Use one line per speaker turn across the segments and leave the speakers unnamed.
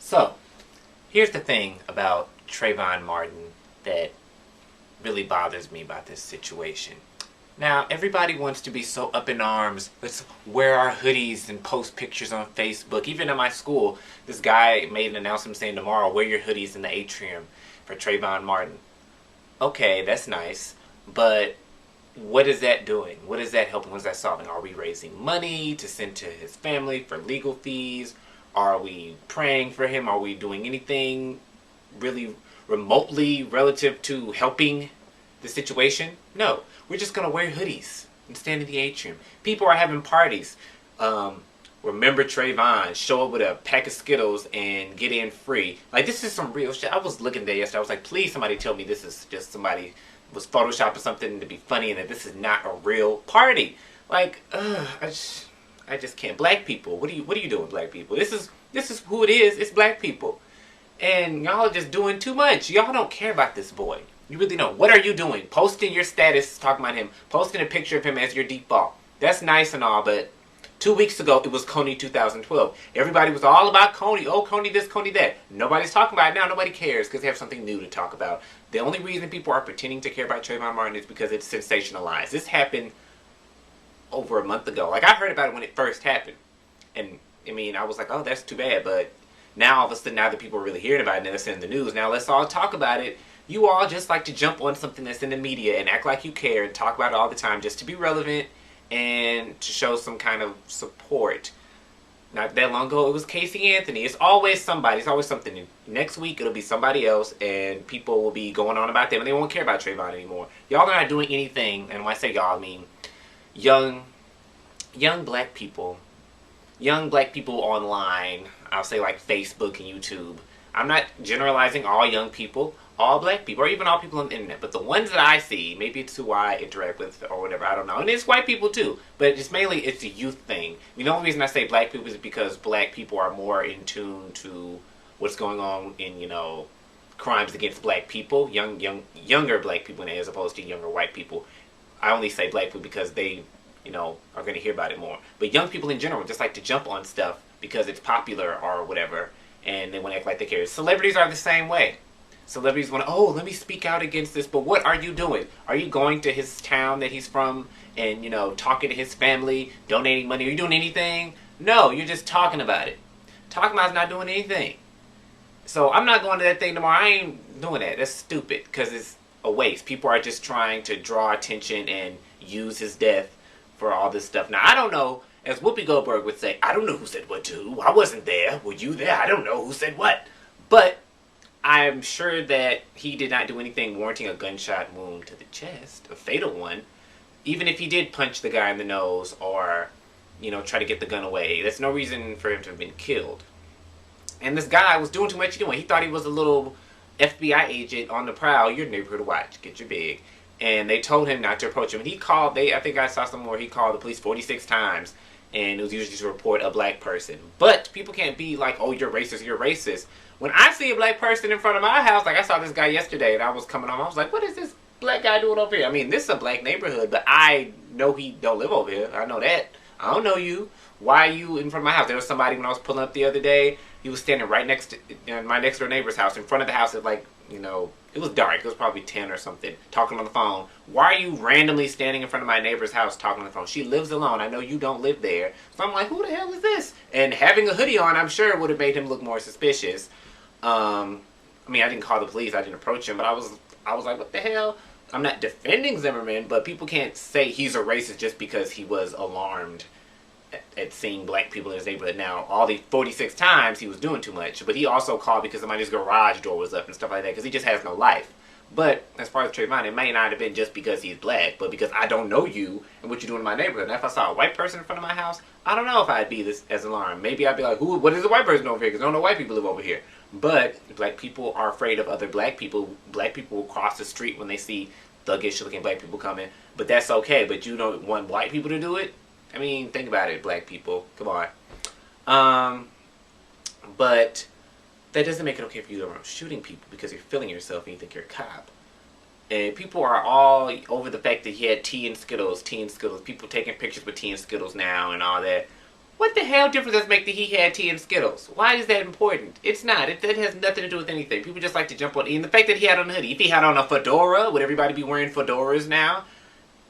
So, here's the thing about Trayvon Martin that really bothers me about this situation. Now, everybody wants to be so up in arms. Let's wear our hoodies and post pictures on Facebook. Even in my school, this guy made an announcement saying tomorrow, wear your hoodies in the atrium for Trayvon Martin. Okay, that's nice, but what is that doing? What is that helping? What is that solving? Are we raising money to send to his family for legal fees? Are we praying for him? Are we doing anything really remotely relative to helping the situation? No. We're just going to wear hoodies and stand in the atrium. People are having parties. Remember Trayvon, show up with a pack of Skittles and get in free. Like, this is some real shit. I was looking there yesterday. I was like, please somebody tell me this is just somebody was photoshopping something to be funny and that this is not a real party. Like, I just can't. Black people, what are you doing, black people? This is who it is. It's black people. And y'all are just doing too much. Y'all don't care about this boy. You really don't. What are you doing? Posting your status talking about him. Posting a picture of him as your default. That's nice and all, but 2 weeks ago, it was Coney 2012. Everybody was all about Coney. Oh, Coney this, Coney that. Nobody's talking about it now. Nobody cares because they have something new to talk about. The only reason people are pretending to care about Trayvon Martin is because it's sensationalized. This happened over a month ago. Like, I heard about it when it first happened. And, I mean, I was like, oh, that's too bad. But now, all of a sudden, now that people are really hearing about it and it's in the news, now let's all talk about it. You all just like to jump on something that's in the media and act like you care and talk about it all the time just to be relevant and to show some kind of support. Not that long ago, it was Casey Anthony. It's always somebody. It's always something new. Next week, it'll be somebody else, and people will be going on about them, and they won't care about Trayvon anymore. Y'all are not doing anything, and when I say y'all, I mean young black people. Young black people online, I'll say like Facebook and YouTube. I'm not generalizing all young people, all black people, or even all people on the internet, but the ones that I see, maybe it's who I interact with or whatever, I don't know. And it's white people too, but just mainly it's a youth thing. I mean, the only reason I say black people is because black people are more in tune to what's going on in, crimes against black people, younger black people as opposed to younger white people. I only say black people because they, are going to hear about it more. But young people in general just like to jump on stuff because it's popular or whatever, and they want to act like they care. Celebrities are the same way. Celebrities want to, oh, let me speak out against this, but what are you doing? Are you going to his town that he's from and, talking to his family, donating money? Are you doing anything? No, you're just talking about it. Talking about is not doing anything. So I'm not going to that thing tomorrow. I ain't doing that. That's stupid because it's a waste. People are just trying to draw attention and use his death for all this stuff. Now, I don't know, as Whoopi Goldberg would say, I don't know who said what to who. I wasn't there. Were you there? I don't know who said what. But I'm sure that he did not do anything warranting a gunshot wound to the chest, a fatal one. Even if he did punch the guy in the nose or, try to get the gun away, that's no reason for him to have been killed. And this guy was doing too much anyway. He thought he was a little FBI agent on the prowl. Your neighborhood watch. Get your big. And they told him not to approach him. And he called, I think I saw somewhere where he called the police 46 times. And it was usually to report a black person. But people can't be like, oh, you're racist, you're racist. When I see a black person in front of my house, like I saw this guy yesterday and I was coming home, I was like, what is this black guy doing over here? I mean, this is a black neighborhood, but I know he don't live over here. I know that. I don't know you. Why are you in front of my house? There was somebody when I was pulling up the other day, he was standing right next to my next door neighbor's house, in front of the house at like, it was dark. It was probably 10 or something, talking on the phone. Why are you randomly standing in front of my neighbor's house talking on the phone? She lives alone. I know you don't live there. So I'm like, who the hell is this? And having a hoodie on, I'm sure would have made him look more suspicious. I mean, I didn't call the police. I didn't approach him. But I was like, what the hell? I'm not defending Zimmerman, but people can't say he's a racist just because he was alarmed at seeing black people in his neighborhood. Now, all the 46 times he was doing too much, but he also called because somebody's garage door was up and stuff like that because he just has no life. But as far as Trayvon, it may not have been just because he's black, but because I don't know you and what you're doing in my neighborhood. And if I saw a white person in front of my house, I don't know if I'd be this as alarmed. Maybe I'd be like, what is a white person over here? Because I don't know white people live over here. But black people are afraid of other black people. Black people will cross the street when they see thuggish looking black people coming. But that's okay. But you don't want white people to do it? I mean, think about it, black people. Come on. But that doesn't make it okay for you to go around shooting people because you're feeling yourself and you think you're a cop. And people are all over the fact that he had tea and Skittles. People taking pictures with tea and Skittles now and all that. What the hell difference does it make that he had tea and Skittles? Why is that important? It's not. It has nothing to do with anything. People just like to jump on. And the fact that he had on a hoodie. If he had on a fedora, would everybody be wearing fedoras now?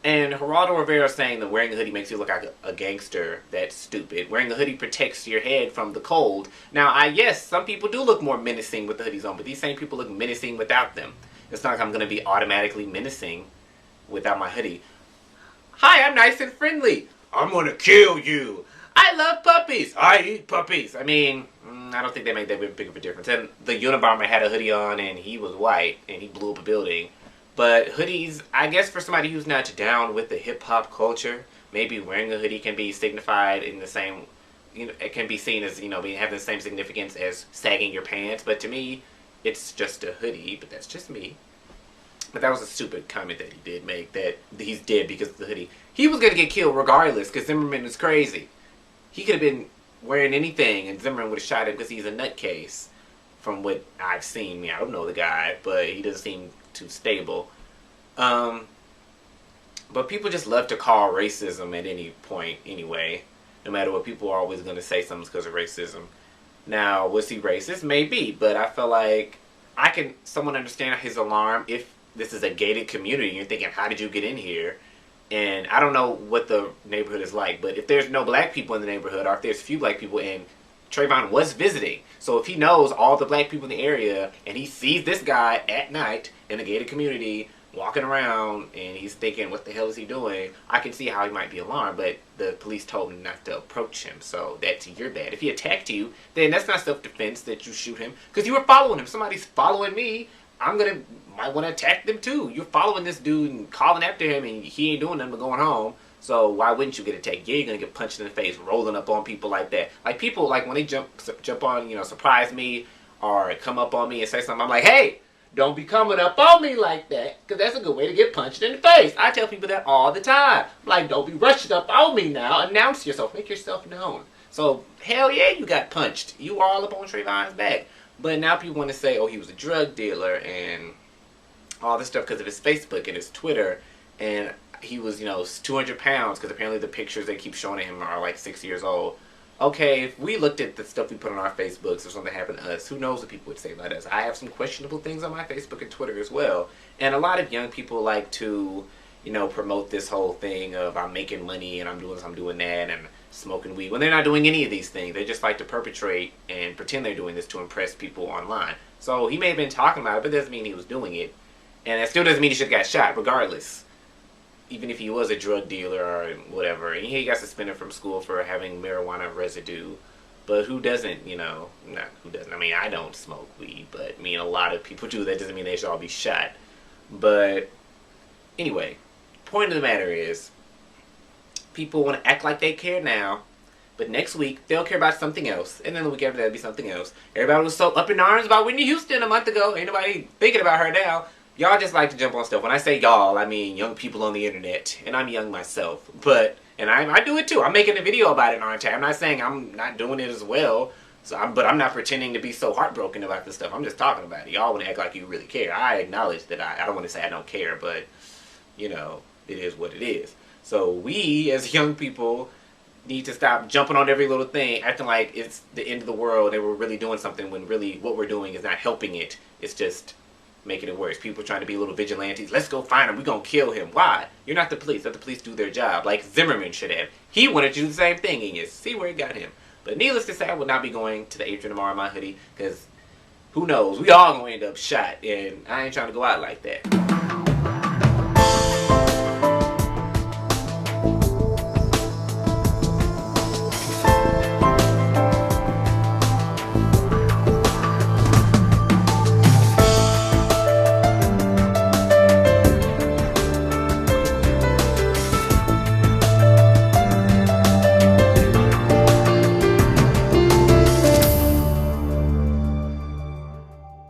And Geraldo Rivera saying that wearing a hoodie makes you look like a gangster. That's stupid. Wearing a hoodie protects your head from the cold. Now, yes, some people do look more menacing with the hoodies on, but these same people look menacing without them. It's not like I'm going to be automatically menacing without my hoodie. Hi, I'm nice and friendly. I'm going to kill you. I love puppies. I eat puppies. I mean, I don't think they make that big of a difference. And the Unabomber had a hoodie on, and he was white, and he blew up a building. But hoodies, I guess for somebody who's not down with the hip-hop culture, maybe wearing a hoodie can be signified in the same, it can be seen as, having the same significance as sagging your pants. But to me, it's just a hoodie, but that's just me. But that was a stupid comment that he did make, that he's dead because of the hoodie. He was going to get killed regardless, because Zimmerman is crazy. He could have been wearing anything, and Zimmerman would have shot him because he's a nutcase. From what I've seen, I don't know the guy, but he doesn't seem too stable. But people just love to call racism at any point anyway. No matter what, people are always going to say something's because of racism. Now, was he racist? Maybe, but I feel like I can somewhat understand his alarm if this is a gated community. You're thinking, how did you get in here? And I don't know what the neighborhood is like, but if there's no black people in the neighborhood, or if there's few black people, and Trayvon was visiting, so if he knows all the black people in the area, and he sees this guy at night in a gated community walking around, and he's thinking, what the hell is he doing? I can see how he might be alarmed, but the police told him not to approach him, so that's your bad. If he attacked you, then that's not self-defense that you shoot him, because you were following him. Somebody's following me. Might want to attack them too. You're following this dude and calling after him, and he ain't doing nothing but going home. So why wouldn't you get attacked? Yeah, you're gonna get punched in the face, rolling up on people like that. Like people, like when they jump on, surprise me or come up on me and say something, I'm like, hey, don't be coming up on me like that, because that's a good way to get punched in the face. I tell people that all the time. I'm like, don't be rushing up on me now. Announce yourself. Make yourself known. So hell yeah, you got punched. You were all up on Trayvon's back. But now people want to say, oh, he was a drug dealer and all this stuff because of his Facebook and his Twitter. And he was, 200 pounds because apparently the pictures they keep showing him are like 6 years old. Okay, if we looked at the stuff we put on our Facebooks or something happened to us, who knows what people would say about us. I have some questionable things on my Facebook and Twitter as well. And a lot of young people like to, promote this whole thing of I'm making money and I'm doing this, I'm doing that, and smoking weed, when they're not doing any of these things. They just like to perpetrate and pretend they're doing this to impress people online. So he may have been talking about it, but it doesn't mean he was doing it. And it still doesn't mean he should have got shot, regardless. Even if he was a drug dealer or whatever. And he got suspended from school for having marijuana residue. But who doesn't, not who doesn't. I mean, I don't smoke weed, but a lot of people do. That doesn't mean they should all be shot. But anyway, point of the matter is, people want to act like they care now, but next week they'll care about something else, and then the week after that'll be something else. Everybody was so up in arms about Whitney Houston a month ago. Ain't nobody thinking about her now. Y'all just like to jump on stuff. When I say y'all, I mean young people on the internet, and I'm young myself. And I do it too. I'm making a video about it, aren't I? I'm not saying I'm not doing it as well. But I'm not pretending to be so heartbroken about this stuff. I'm just talking about it. Y'all want to act like you really care. I acknowledge that I don't want to say I don't care, but it is what it is. So we, as young people, need to stop jumping on every little thing, acting like it's the end of the world and we're really doing something when really what we're doing is not helping it. It's just making it worse. People trying to be little vigilantes. Let's go find him. We're going to kill him. Why? You're not the police. Let the police do their job. Like Zimmerman should have. He wanted to do the same thing, and you see where it got him. But needless to say, I will not be going to the atrium tomorrow in my hoodie, because who knows? We all going to end up shot, and I ain't trying to go out like that.